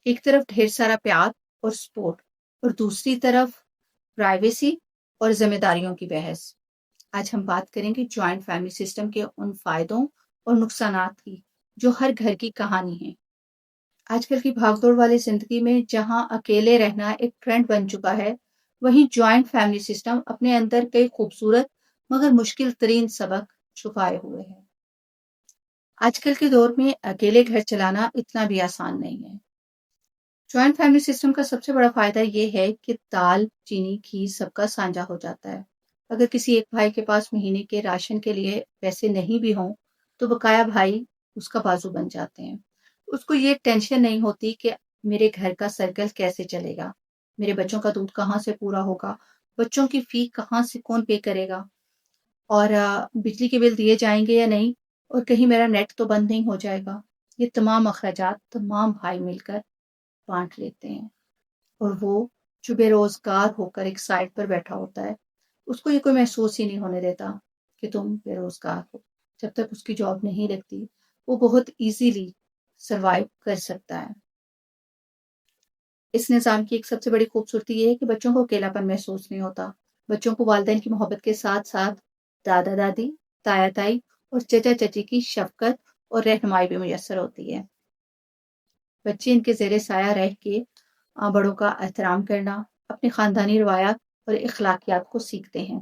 ایک طرف ڈھیر سارا پیار اور سپورٹ اور دوسری طرف پرائیویسی اور ذمہ داریوں کی بحث۔ آج ہم بات کریں گے جوائنٹ فیملی سسٹم کے ان فائدوں اور نقصانات کی جو ہر گھر کی کہانی ہے۔ آج کل کی بھاگ دوڑ والی زندگی میں جہاں اکیلے رہنا ایک ٹرینڈ بن چکا ہے، وہیں جوائنٹ فیملی سسٹم اپنے اندر کئی خوبصورت مگر مشکل ترین سبق چھپائے ہوئے ہیں۔ آج کل کے دور میں اکیلے گھر چلانا اتنا بھی آسان نہیں ہے۔ جوائنٹ فیملی سسٹم کا سب سے بڑا فائدہ یہ ہے کہ دال، چینی، گھی سب کا سانجھا ہو جاتا ہے۔ اگر کسی ایک بھائی کے پاس مہینے کے راشن کے لیے پیسے نہیں بھی ہوں تو بقایا بھائی اس کا بازو بن جاتے ہیں۔ اس کو یہ ٹینشن نہیں ہوتی کہ میرے گھر کا سرکل کیسے چلے گا، میرے بچوں کا دودھ کہاں سے پورا ہوگا، بچوں کی فی کہاں سے کون پے کرے گا، اور بجلی کے بل دیے جائیں گے یا نہیں، اور کہیں میرا نیٹ تو بند نہیں ہو جائے گا۔ یہ تمام اخراجات تمام بھائی مل کر بانٹ لیتے ہیں، اور وہ جو بے روزگار ہو کر ایک سائڈ پر بیٹھا ہوتا ہے اس کو یہ کوئی محسوس ہی نہیں ہونے دیتا کہ تم بے روزگار ہو۔ جب تک اس کی جاب نہیں لگتی وہ بہت ایزیلی سروائیو کر سکتا ہے۔ اس نظام کی ایک سب سے بڑی خوبصورتی یہ ہے کہ بچوں کو اکیلا پن محسوس نہیں ہوتا۔ بچوں کو والدین کی محبت کے ساتھ ساتھ دادا دادی، تایا تائی اور چچا چچی کی شفقت اور رہنمائی بھی میسر ہوتی ہے۔ بچے ان کے زیر سایہ رہ کے بڑوں کا احترام کرنا، اپنی خاندانی روایات اور اخلاقیات کو سیکھتے ہیں۔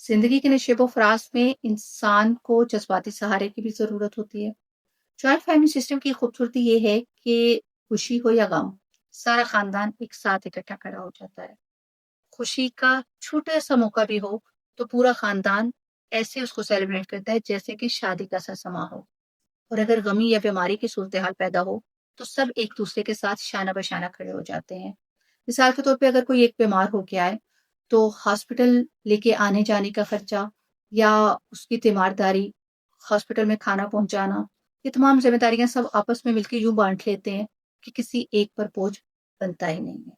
زندگی کے نشیب و فراز میں انسان کو جذباتی سہارے کی بھی ضرورت ہوتی ہے۔ جوائنٹ فیملی سسٹم کی خوبصورتی یہ ہے کہ خوشی ہو یا غم، سارا خاندان ایک ساتھ اکٹھا کھڑا ہو جاتا ہے۔ خوشی کا چھوٹا سا موقع بھی ہو تو پورا خاندان ایسے اس کو سیلیبریٹ کرتا ہے جیسے کہ شادی کا سا سما ہو، اور اگر غمی یا بیماری کی صورتحال پیدا ہو تو سب ایک دوسرے کے ساتھ شانہ بشانہ کھڑے ہو جاتے ہیں۔ مثال کے طور پہ اگر کوئی ایک بیمار ہو کے آئے تو ہاسپٹل لے کے آنے جانے کا خرچہ یا اس کی تیمارداری، ہاسپٹل میں کھانا پہنچانا، یہ تمام ذمہ داریاں سب آپس میں مل کے یوں بانٹ لیتے ہیں کہ کسی ایک پر بوجھ بنتا ہی نہیں ہے۔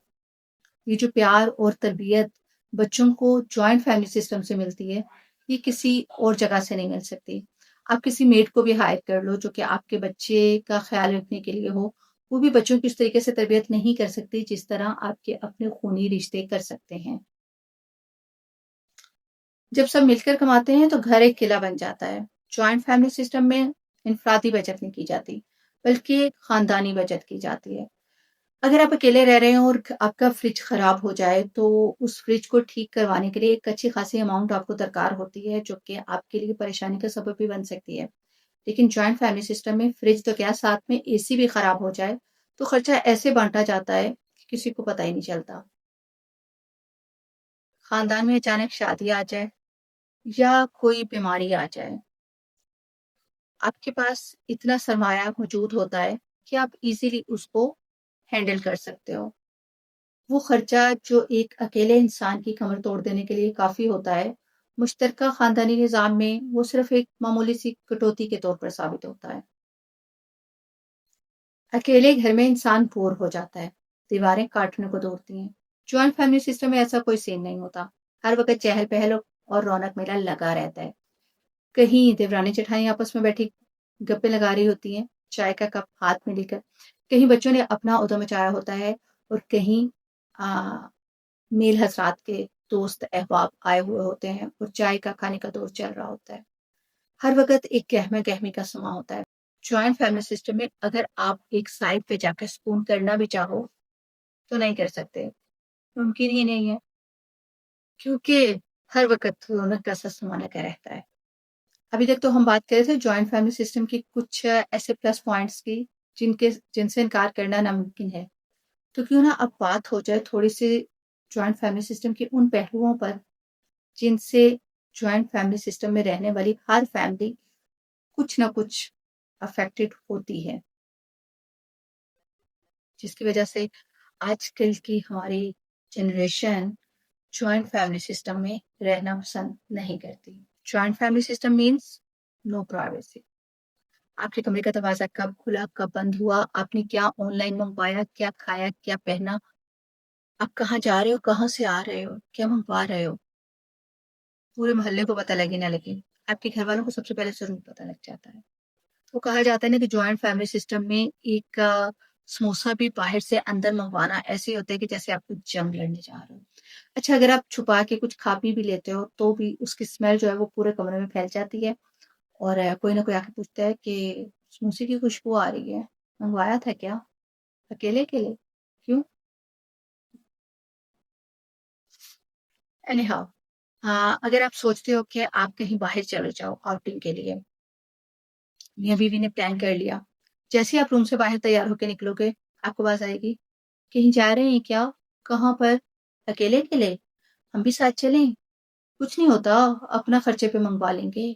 یہ جو پیار اور تربیت بچوں کو جوائنٹ فیملی سسٹم سے ملتی ہے یہ کسی اور جگہ سے نہیں مل سکتی۔ آپ کسی میڈ کو بھی ہائر کر لو جو کہ آپ کے بچے کا خیال رکھنے کے لیے ہو، وہ بھی بچوں کی اس طریقے سے تربیت نہیں کر سکتی جس طرح آپ کے اپنے خونی رشتے کر سکتے ہیں۔ جب سب مل کر کماتے ہیں تو گھر ایک قلعہ بن جاتا ہے۔ جوائنٹ فیملی سسٹم میں انفرادی بچت نہیں کی جاتی بلکہ خاندانی بچت کی جاتی ہے۔ اگر آپ اکیلے رہ رہے ہیں اور آپ کا فریج خراب ہو جائے تو اس فریج کو ٹھیک کروانے کے لیے ایک اچھی خاصی اماؤنٹ آپ کو درکار ہوتی ہے جو کہ آپ کے لیے پریشانی کا سبب بھی بن سکتی ہے۔ لیکن جوائنٹ فیملی سسٹم میں فریج تو کیا، ساتھ میں اے سی بھی خراب ہو جائے تو خرچہ ایسے بانٹا جاتا ہے کہ کسی کو پتہ ہی نہیں چلتا۔ خاندان میں اچانک شادی آ جائے یا کوئی بیماری آ جائے، آپ کے پاس اتنا سرمایہ موجود ہوتا ہے کہ آپ ایزیلی اس کو ہینڈل کر سکتے ہو۔ وہ خرچہ جو ایک اکیلے انسان کی کمر توڑ دینے کے لیے کافی ہوتا ہے، مشترکہ خاندانی نظام میں وہ صرف ایک معمولی سی کٹوتی کے طور پر ثابت ہوتا ہے۔ اکیلے گھر میں انسان بور ہو جاتا ہے، دیواریں کاٹنے کو دوڑتی ہیں۔ جوائنٹ فیملی سسٹم میں ایسا کوئی سین نہیں ہوتا، ہر وقت چہل پہل اور رونق میلہ لگا رہتا ہے۔ کہیں دیورانی جٹھانی آپس میں بیٹھی گپے لگا رہی ہوتی ہیں چائے کا کپ ہاتھ میں لے کر، کہیں بچوں نے اپنا ادو مچایا ہوتا ہے، اور کہیں میل حضرات کے دوست احباب آئے ہوئے ہوتے ہیں اور چائے کا کھانے کا دور چل رہا ہوتا ہے۔ ہر وقت ایک گہما گہمی کا سما ہوتا ہے۔ جوائنٹ فیملی سسٹم میں اگر آپ ایک سائڈ پہ جا کے سکون کرنا بھی چاہو تو نہیں کر سکتے، ممکن ہی نہیں ہے، کیونکہ ہر وقت رونق کا سا سما لگا رہتا ہے۔ ابھی تک تو ہم بات کر رہے تھے جوائنٹ فیملی سسٹم کی کچھ ایسے پلس پوائنٹس کی جن سے انکار کرنا ناممکن ہے، تو کیوں نہ اب بات ہو جائے تھوڑی سی جوائنٹ فیملی سسٹم کے ان پہلوؤں پر جن سے جوائنٹ فیملی سسٹم میں رہنے والی ہر فیملی کچھ نہ کچھ افیکٹڈ ہوتی ہے، جس کی وجہ سے آج کل کی ہماری جنریشن جوائنٹ فیملی سسٹم میں رہنا پسند نہیں کرتی۔ جوائنٹ فیملی سسٹم مینس نو پرائیویسی۔ آپ کے کمرے کا دروازہ کب کھلا، کب بند ہوا، آپ نے کیا آن لائن منگوایا، کیا کھایا، کیا پہنا، آپ کہاں جا رہے ہو، کہاں سے آ رہے ہو، کیا منگوا رہے ہو، پورے محلے کو پتہ لگے نہ لگے، آپ کے گھر والوں کو سب سے پہلے ضرور پتہ لگ جاتا ہے۔ تو کہا جاتا ہے نا کہ جوائنٹ فیملی سسٹم میں ایک سموسا بھی باہر سے اندر منگوانا ایسے ہوتا ہے کہ جیسے آپ کو جنگ لڑنے جا رہے ہو. اچھا اگر آپ چھپا کے کچھ کھا پی بھی لیتے ہو تو بھی اس کی اسمیل جو ہے وہ پورے کمرے میں پھیل جاتی ہے، اور کوئی نہ کوئی آ کے پوچھتا ہے کہ سموسے کی خوشبو آ رہی ہے، منگوایا تھا کیا؟ اکیلے اکیلے کیوں؟ اینی ہاؤ، اگر آپ سوچتے ہو کہ آپ کہیں باہر چلے جاؤ آؤٹنگ کے لیے، میاں بیوی نے پلان کر لیا، جیسے آپ روم سے باہر تیار ہو کے نکلو گے آپ کو باز آئے گی، کہیں جا رہے ہیں کیا؟ کہاں پر؟ اکیلے اکیلے؟ ہم بھی ساتھ چلیں؟ کچھ نہیں ہوتا، اپنا خرچے پہ منگوا لیں گے.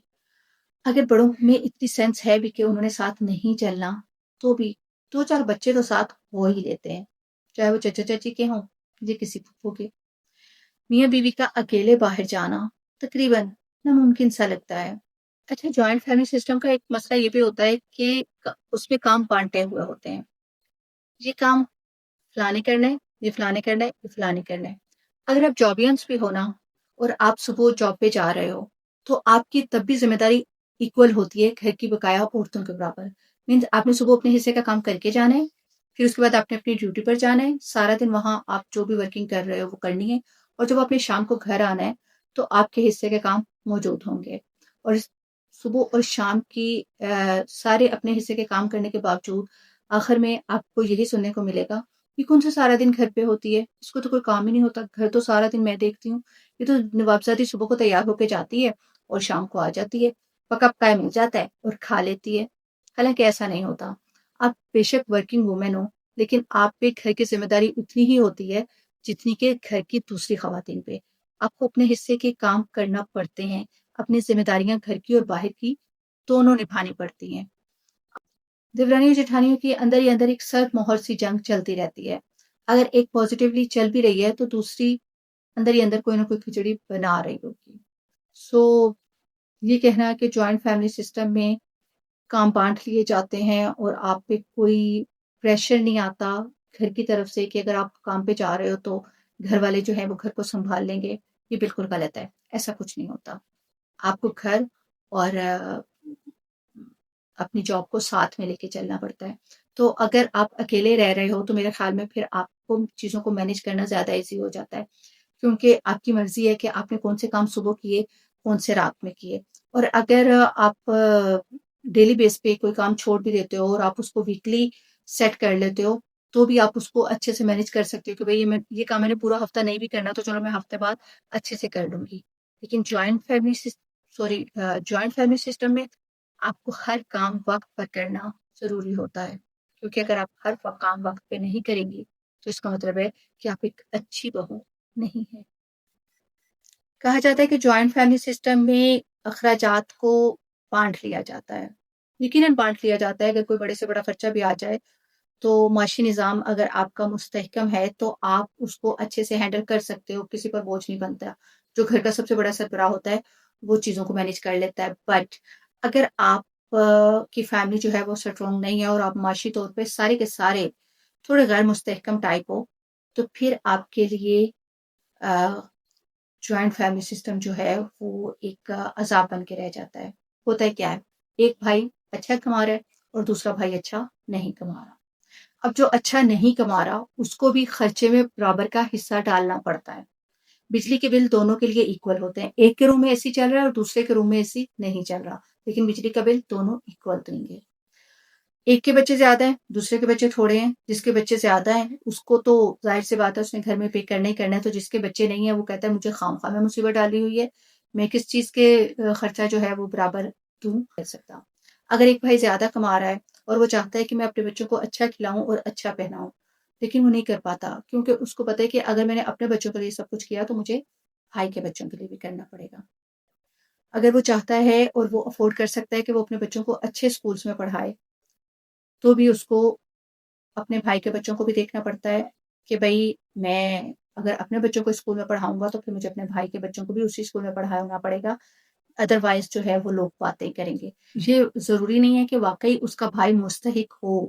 اگر بڑوں میں اتنی سینس ہے بھی کہ انہوں نے ساتھ نہیں چلنا تو بھی دو چار بچے تو ساتھ ہو ہی لیتے ہیں، چاہے وہ چچا چچی کے ہوں یا کسی پھپھو کے. میاں بیوی کا اکیلے باہر جانا تقریباً ناممکن سا لگتا ہے. اچھا جوائنٹ فیملی سسٹم کا ایک مسئلہ یہ بھی ہوتا ہے کہ اس میں کام بانٹے ہوئے ہوتے ہیں، یہ کام فلانے کرنا ہے، یہ فلانے کرنا ہے، یہ فلانے کرنا ہے. اگر آپ جابینس بھی ہو نا اور آپ صبح جاب پہ جا رہے ہو تو آپ کی تب بھی ذمہ داری ایکول ہوتی ہے گھر کی بقایا عورتوں کے برابر. مینس آپ نے صبح اپنے حصے کا کام کر کے جانا ہے، پھر اس کے بعد آپ نے اپنی ڈیوٹی پر جانا ہے، سارا دن وہاں آپ جو بھی ورکنگ کر رہے ہو وہ کرنی ہے، اور جب آپ نے شام کو گھر آنا ہے تو آپ کے حصے کے کام موجود ہوں گے. اور صبح اور شام کی سارے اپنے حصے کے کام کرنے کے باوجود آخر میں آپ کو یہی سننے کو ملے گا یہ کون سا سارا دن گھر پہ ہوتی ہے، اس کو تو کوئی کام ہی نہیں ہوتا، گھر تو سارا دن میں دیکھتی ہوں، یہ تو نوابزادی صبح کو تیار ہو کے جاتی ہے اور شام کو آ جاتی ہے، پکا پکایا مل جاتا ہے اور کھا لیتی ہے. حالانکہ ایسا نہیں ہوتا. آپ بے شک ورکنگ وومن ہو لیکن آپ پہ گھر کی ذمہ داری اتنی ہی ہوتی ہے جتنی کہ گھر کی دوسری خواتین پہ. آپ کو اپنے حصے کے کام کرنا پڑتے ہیں، اپنی ذمہ داریاں گھر کی اور باہر کی دونوں نبھانی پڑتی ہیں. دیورانی اور جٹھانیوں کی اندر ہی اندر ایک سرد مہر سی جنگ چلتی رہتی ہے. اگر ایک پازیٹیولی چل بھی رہی ہے تو دوسری اندر ہی اندر کوئی نہ کوئی کھچڑی بنا رہی ہوگی. سو یہ کہنا کہ جوائنٹ فیملی سسٹم میں کام بانٹ لیے جاتے ہیں اور آپ پہ کوئی پریشر نہیں آتا گھر کی طرف سے کہ اگر آپ کام پہ جا رہے ہو تو گھر والے جو ہیں وہ گھر کو سنبھال لیں گے، یہ بالکل غلط ہے. ایسا کچھ نہیں ہوتا. آپ کو گھر اور اپنی جاب کو ساتھ میں لے کے چلنا پڑتا ہے. تو اگر آپ اکیلے رہ رہے ہو تو میرے خیال میں پھر آپ کو چیزوں کو مینیج کرنا زیادہ ایزی ہو جاتا ہے، کیونکہ آپ کی مرضی ہے کہ آپ نے کون سے کام صبح کیے کون سے رات میں کیے. اور اگر آپ ڈیلی بیس پہ کوئی کام چھوڑ بھی دیتے ہو اور آپ اس کو ویکلی سیٹ کر لیتے ہو تو بھی آپ اس کو اچھے سے مینیج کر سکتے ہو کہ بھئی یہ کام میں نے پورا ہفتہ نہیں بھی کرنا تو چلو میں ہفتے بعد اچھے سے کر لوں گی. لیکن جوائنٹ فیملی سسٹم میں آپ کو ہر کام وقت پر کرنا ضروری ہوتا ہے، کیونکہ اگر آپ ہر کام وقت پہ نہیں کریں گی تو اس کا مطلب ہے کہ آپ ایک اچھی بہو نہیں ہے. کہا جاتا ہے کہ جوائنٹ فیملی سسٹم میں اخراجات کو بانٹ لیا جاتا ہے. یقیناً بانٹ لیا جاتا ہے. اگر کوئی بڑے سے بڑا خرچہ بھی آ جائے تو معاشی نظام اگر آپ کا مستحکم ہے تو آپ اس کو اچھے سے ہینڈل کر سکتے ہو، کسی پر بوجھ نہیں بنتا. جو گھر کا سب سے بڑا سربراہ ہوتا ہے وہ چیزوں کو مینیج کر لیتا ہے. بٹ اگر آپ کی فیملی جو ہے وہ اسٹرانگ نہیں ہے اور آپ معاشی طور پہ سارے کے سارے تھوڑے غیر مستحکم ٹائپ ہو تو پھر آپ کے لیے جوائنٹ فیملی سسٹم جو ہے وہ ایک عذاب بن کے رہ جاتا ہے. ہوتا ہے کیا ہے، ایک بھائی اچھا کما رہا ہے اور دوسرا بھائی اچھا نہیں کما رہا. اب جو اچھا نہیں کما رہا اس کو بھی خرچے میں برابر کا حصہ ڈالنا پڑتا ہے. بجلی کے بل دونوں کے لیے ایکول ہوتے ہیں. ایک کے روم میں اے سی چل رہا ہے اور دوسرے کے روم میں اے سی نہیں چل رہا، لیکن بجلی کا بل دونوں ایکول دیں گے. ایک کے بچے زیادہ ہیں دوسرے کے بچے تھوڑے ہیں، جس کے بچے زیادہ ہیں اس کو تو ظاہر سی بات ہے اس نے گھر میں پے کرنا ہی کرنا ہے. تو جس کے بچے نہیں ہیں وہ کہتا ہے مجھے خام خواہ میں مصیبت ڈالی ہوئی ہے، میں کس چیز کے خرچہ جو ہے وہ برابر کیوں کر سکتا. اگر ایک بھائی زیادہ کما رہا ہے اور وہ چاہتا ہے کہ میں اپنے بچوں کو اچھا کھلاؤں اور اچھا پہناؤں، لیکن وہ نہیں کر پاتا کیونکہ اس کو پتہ ہے کہ اگر میں نے اپنے بچوں کے لیے سب کچھ کیا تو مجھے بھائی کے بچوں کے لیے بھی کرنا پڑے گا. اگر وہ چاہتا ہے اور وہ افورڈ کر سکتا ہے کہ وہ اپنے بچوں کو اچھے اسکولس میں پڑھائے تو بھی اس کو اپنے بھائی کے بچوں کو بھی دیکھنا پڑتا ہے کہ بھئی میں اگر اپنے بچوں کو اسکول میں پڑھاؤں گا تو پھر مجھے اپنے بھائی کے بچوں کو بھی اسی اسکول میں پڑھانا پڑے گا، ادروائز جو ہے وہ لوگ باتیں کریں گے. یہ ضروری نہیں ہے کہ واقعی اس کا بھائی مستحق ہو.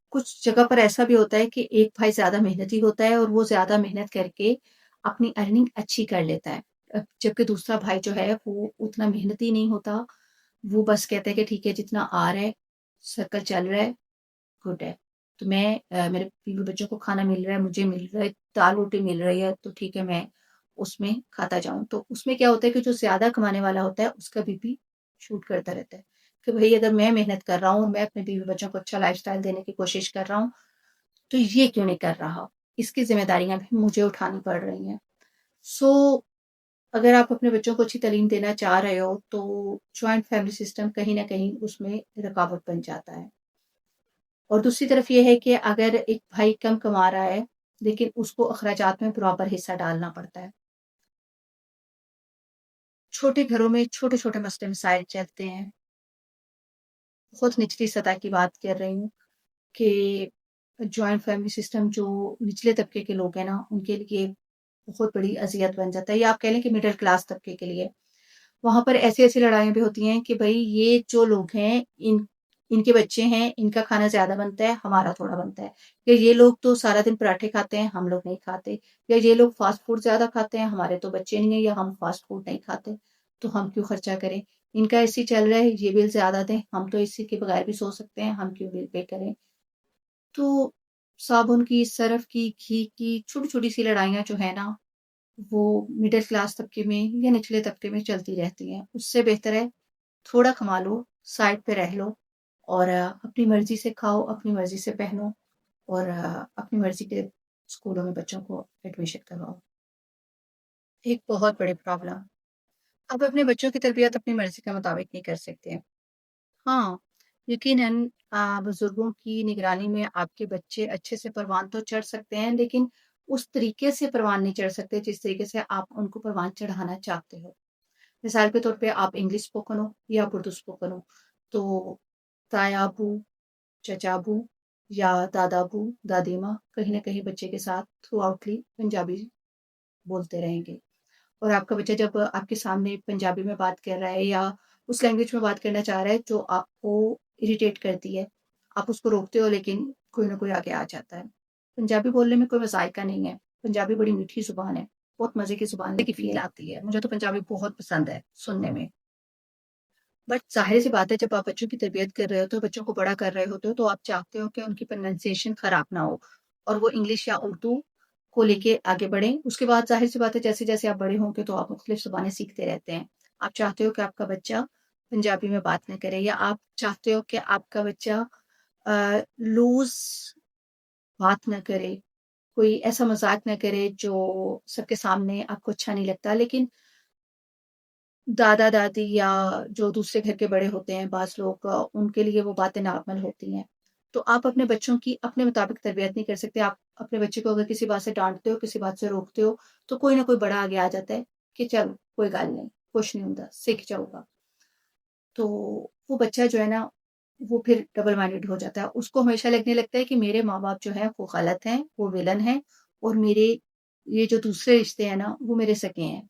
کچھ جگہ پر ایسا بھی ہوتا ہے کہ ایک بھائی زیادہ محنتی ہوتا ہے اور وہ زیادہ محنت کر کے اپنی ارننگ اچھی کر لیتا ہے، جبکہ دوسرا بھائی جو ہے وہ اتنا محنتی نہیں ہوتا وہ بس کہتے ہیں کہ ٹھیک ہے جتنا آ رہا ہے سرکل چل رہا ہے گڈ ہے. تو میں میرے بیوی بچوں کو کھانا مل رہا ہے, مجھے مل رہا ہے, دال روٹی مل رہی ہے تو ٹھیک ہے میں اس میں کھاتا جاؤں. تو اس میں کیا ہوتا ہے کہ جو زیادہ کمانے والا ہوتا ہے اس کا بی پی شوٹ کرتا رہتا ہے کہ بھئی اگر میں محنت کر رہا ہوں اور میں اپنے بیوی بچوں کو اچھا لائف سٹائل دینے کی کوشش کر رہا ہوں تو یہ کیوں نہیں کر رہا, اس کی ذمہ داریاں بھی مجھے اٹھانی پڑ رہی ہیں. سو اگر آپ اپنے بچوں کو اچھی تعلیم دینا چاہ رہے ہو تو جوائنٹ فیملی سسٹم کہیں نہ کہیں اس میں رکاوٹ بن جاتا ہے. اور دوسری طرف یہ ہے کہ اگر ایک بھائی کم کما رہا ہے لیکن اس کو اخراجات میں برابر حصہ ڈالنا پڑتا ہے. چھوٹے گھروں میں چھوٹے چھوٹے مسئلے مسائل چلتے ہیں. بہت نچلی سطح کی بات کر رہی ہوں کہ جوائنٹ فیملی سسٹم جو نچلے طبقے کے لوگ ہیں نا ان کے لیے بہت بڑی اذیت بن جاتا ہے, یا آپ کہہ لیں کہ مڈل کلاس طبقے کے لیے. وہاں پر ایسی ایسی لڑائیاں بھی ہوتی ہیں کہ بھائی یہ جو لوگ ہیں ان کے بچے ہیں, ان کا کھانا زیادہ بنتا ہے, ہمارا تھوڑا بنتا ہے. یا یہ لوگ تو سارا دن پراٹھے کھاتے ہیں, ہم لوگ نہیں کھاتے. یا یہ لوگ فاسٹ فوڈ زیادہ کھاتے ہیں, ہمارے تو بچے نہیں ہیں, یا ہم فاسٹ فوڈ نہیں کھاتے تو ہم کیوں خرچہ کریں. ان کا اے سی چل رہا ہے, یہ بل زیادہ دیں, ہم تو اے سی کے بغیر بھی سو سکتے ہیں, ہم کیوں بل پے کریں. تو صابن کی, سرف کی, گھی کی چھوٹی چھوٹی سی لڑائیاں جو ہے نا وہ مڈل کلاس طبقے میں یا نچلے طبقے میں چلتی رہتی ہیں. اس سے بہتر ہے تھوڑا کما لو, سائڈ پہ رہ لو, اور اپنی مرضی سے کھاؤ, اپنی مرضی سے پہنو, اور اپنی مرضی کے اسکولوں میں بچوں کو ایڈمیشن کرواؤ. ایک بہت بڑی پرابلم, آپ اپنے بچوں کی تربیت اپنی مرضی کے مطابق نہیں کر سکتے. ہاں یقیناً بزرگوں کی نگرانی میں آپ کے بچے اچھے سے پروان تو چڑھ سکتے ہیں, لیکن اس طریقے سے پروان نہیں چڑھ سکتے جس طریقے سے آپ ان کو پروان چڑھانا چاہتے ہو. مثال کے طور پہ آپ انگلش اسپوکن ہو یا آپ اردو اسپوکن ہو تو تایا ابو, چچا ابو یا دادا ابو, دادی ماں کہیں نہ کہیں بچے کے ساتھ تھرو آؤٹلی پنجابی بولتے رہیں گے. اور آپ کا بچہ جب آپ کے سامنے پنجابی میں بات کر رہا ہے یا اس لینگویج میں بات کرنا چاہ رہا ہے جو آپ کو اریٹیٹ کرتی ہے, آپ اس کو روکتے ہو لیکن کوئی نہ کوئی آگے آ جاتا ہے. پنجابی بولنے میں کوئی مذائقہ نہیں ہے, پنجابی بڑی میٹھی زبان ہے, بہت مزے کی زبان کی فیل آتی ہے. مجھے تو پنجابی بہت پسند ہے سننے میں. بٹ ظاہر سی بات ہے جب آپ بچوں کی تربیت کر رہے ہوتے ہو, بچوں کو بڑا کر رہے ہوتے ہو, تو آپ چاہتے ہو کہ ان کی پروننسیشن خراب نہ ہو اور وہ انگلش یا اردو کو لے کے آگے بڑھیں. اس کے بعد ظاہر سی بات ہے جیسے جیسے آپ بڑے ہوں گے تو آپ مختلف زبانیں سیکھتے رہتے ہیں. آپ چاہتے ہو کہ آپ کا بچہ پنجابی میں بات نہ کرے, یا آپ چاہتے ہو کہ آپ کا بچہ لوز بات نہ کرے, کوئی ایسا مذاق نہ کرے جو سب کے سامنے آپ کو اچھا نہیں لگتا. لیکن دادا دادی یا جو دوسرے گھر کے بڑے ہوتے ہیں بعض لوگ, ان کے لیے وہ باتیں نارمل ہوتی ہیں. تو آپ اپنے بچوں کی اپنے مطابق تربیت نہیں کر سکتے. آپ اپنے بچے کو اگر کسی بات سے ڈانٹتے ہو, کسی بات سے روکتے ہو, تو کوئی نہ کوئی بڑا آگے آ جاتا ہے کہ چل کوئی گل نہیں, کچھ نہیں ہوتا, سیکھ جاؤ گا. تو وہ بچہ جو ہے نا وہ پھر ڈبل مائنڈیڈ ہو جاتا ہے. اس کو ہمیشہ لگنے لگتا ہے کہ میرے ماں باپ جو ہیں وہ غلط ہیں, وہ ویلن ہیں, اور میرے یہ جو دوسرے رشتے ہیں نا وہ میرے سکے ہیں.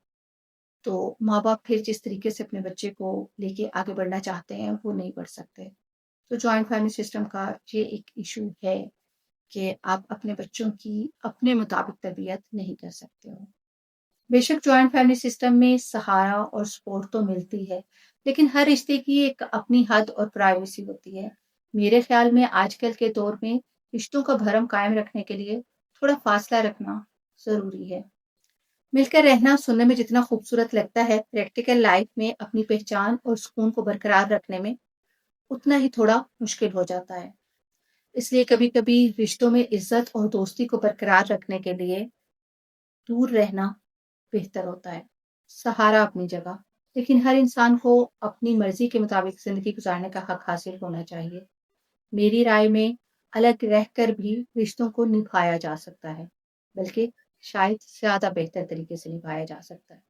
تو ماں باپ پھر جس طریقے سے اپنے بچے کو لے کے آگے بڑھنا چاہتے ہیں وہ نہیں بڑھ سکتے. تو جوائنٹ فیملی سسٹم کا یہ ایک ایشو ہے کہ آپ اپنے بچوں کی اپنے مطابق تربیت نہیں کر سکتے ہو. بے شک جوائنٹ فیملی سسٹم میں سہارا اور سپورٹ تو ملتی ہے, لیکن ہر رشتے کی ایک اپنی حد اور پرائیویسی ہوتی ہے. میرے خیال میں آج کل کے دور میں رشتوں کا بھرم قائم رکھنے کے لیے تھوڑا فاصلہ رکھنا ضروری ہے. مل کر رہنا سننے میں جتنا خوبصورت لگتا ہے, پریکٹیکل لائف میں اپنی پہچان اور سکون کو برقرار رکھنے میں اتنا ہی تھوڑا مشکل ہو جاتا ہے. اس لیے کبھی کبھی رشتوں میں عزت اور دوستی کو برقرار رکھنے کے لیے دور رہنا بہتر ہوتا ہے. سہارا اپنی جگہ, لیکن ہر انسان کو اپنی مرضی کے مطابق زندگی گزارنے کا حق حاصل ہونا چاہیے. میری رائے میں الگ رہ کر بھی رشتوں کو نبھایا جا سکتا ہے, بلکہ شاید زیادہ بہتر طریقے سے نبھایا جا سکتا ہے.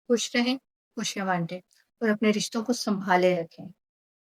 خوش رہیں, خوشیاں بانٹیں, اور اپنے رشتوں کو سنبھالے رکھیں.